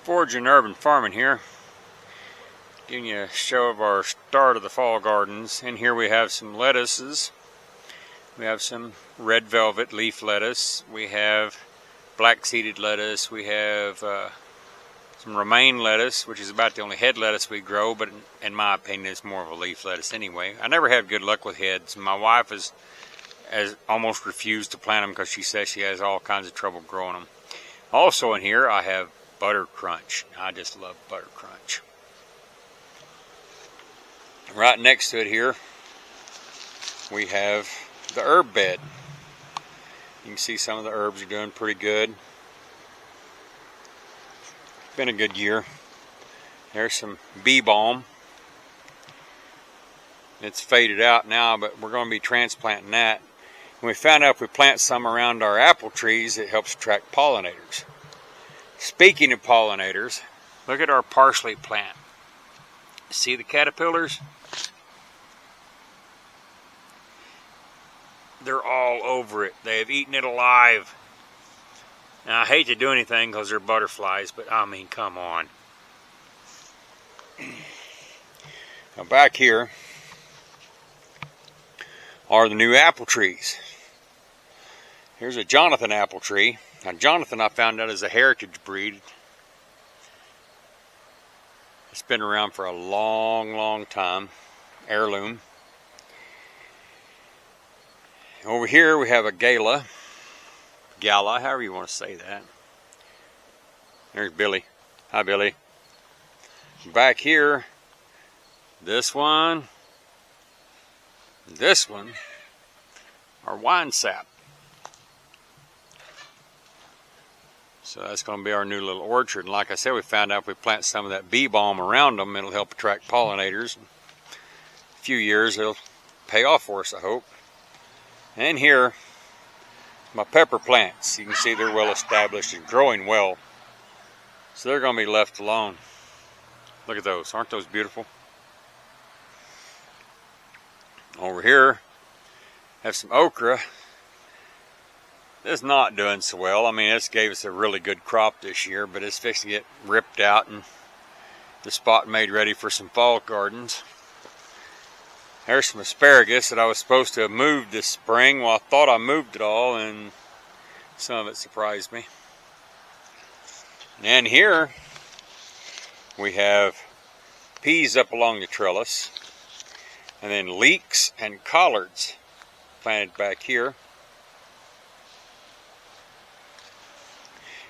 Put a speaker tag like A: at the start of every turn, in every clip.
A: Foraging Urban Farming here, giving you a show of our start of the fall gardens. In here we have some lettuces, we have some red velvet leaf lettuce, we have black seeded lettuce, we have some romaine lettuce, which is about the only head lettuce we grow, but in my opinion it's more of a leaf lettuce anyway. I never had good luck with heads. My wife has almost refused to plant them because she says she has all kinds of trouble growing them. Also in here I have Butter Crunch. I just love Butter Crunch. Right next to it here we have the herb bed. You can see some of the herbs are doing pretty good. It's been a good year. There's some bee balm. It's faded out now, but we're going to be transplanting that. And we found out if we plant some around our apple trees, it helps attract pollinators. Speaking of pollinators, look at our parsley plant. See the caterpillars? They're all over it. They have eaten it alive. Now, I hate to do anything because they're butterflies, but I mean, come on. Now back here are the new apple trees. Here's a Jonathan apple tree. Now Jonathan, I found out, is a heritage breed. It's been around for a long time. Heirloom. Over here we have a Gala, however you want to say that. There's Billy. Hi, Billy. Back here, this one are wine sap. So that's going to be our new little orchard. And like I said, we found out if we plant some of that bee balm around them, it'll help attract pollinators. In a few years, it'll pay off for us, I hope. And here, my pepper plants. You can see they're well established and growing well. So they're going to be left alone. Look at those. Aren't those beautiful? Over here, have some okra. It's not doing so well. I mean, this gave us a really good crop this year, but it's fixing to get ripped out and the spot made ready for some fall gardens. There's some asparagus that I was supposed to have moved this spring. Well, I thought I moved it all, and some of it surprised me. And here we have peas up along the trellis, and then leeks and collards planted back here.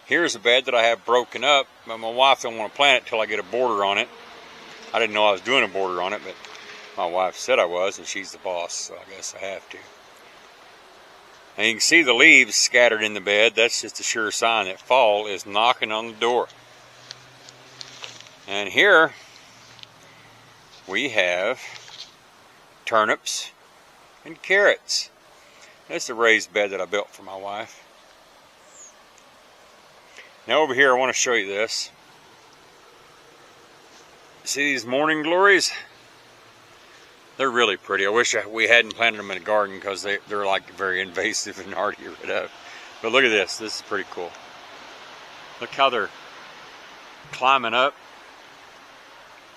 A: Here's a bed that I have broken up, but my wife don't want to plant it till I get a border on it. I didn't know I was doing a border on it, but my wife said I was, and she's the boss, so I guess I have to. And you can see the leaves scattered in the bed. That's just a sure sign that fall is knocking on the door. And here we have turnips and carrots. That's the raised bed that I built for my wife. Now over here I want to show you this. See these morning glories? They're really pretty. I wish we hadn't planted them in a garden because they're like very invasive and hard to get rid of. But look at this. This is pretty cool. Look how they're climbing up.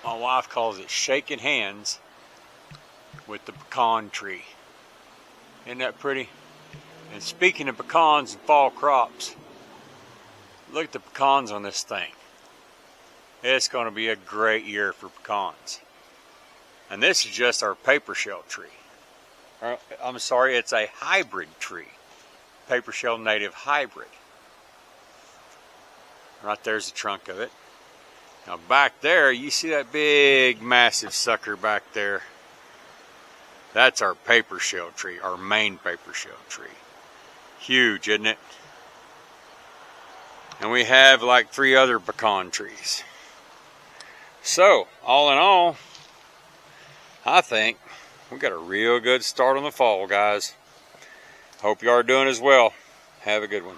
A: My wife calls it shaking hands with the pecan tree. Isn't that pretty? And speaking of pecans and fall crops, look at the pecans on this thing. It's going to be a great year for pecans. And this is just our paper shell tree. I'm sorry, it's a hybrid tree. Paper shell native hybrid. Right there's the trunk of it. Now back there, you see that big massive sucker back there? That's our paper shell tree, our main paper shell tree. Huge, isn't it? And we have like 3 other pecan trees. So, all in all, I think we got a real good start on the fall, guys. Hope you are doing as well. Have a good one.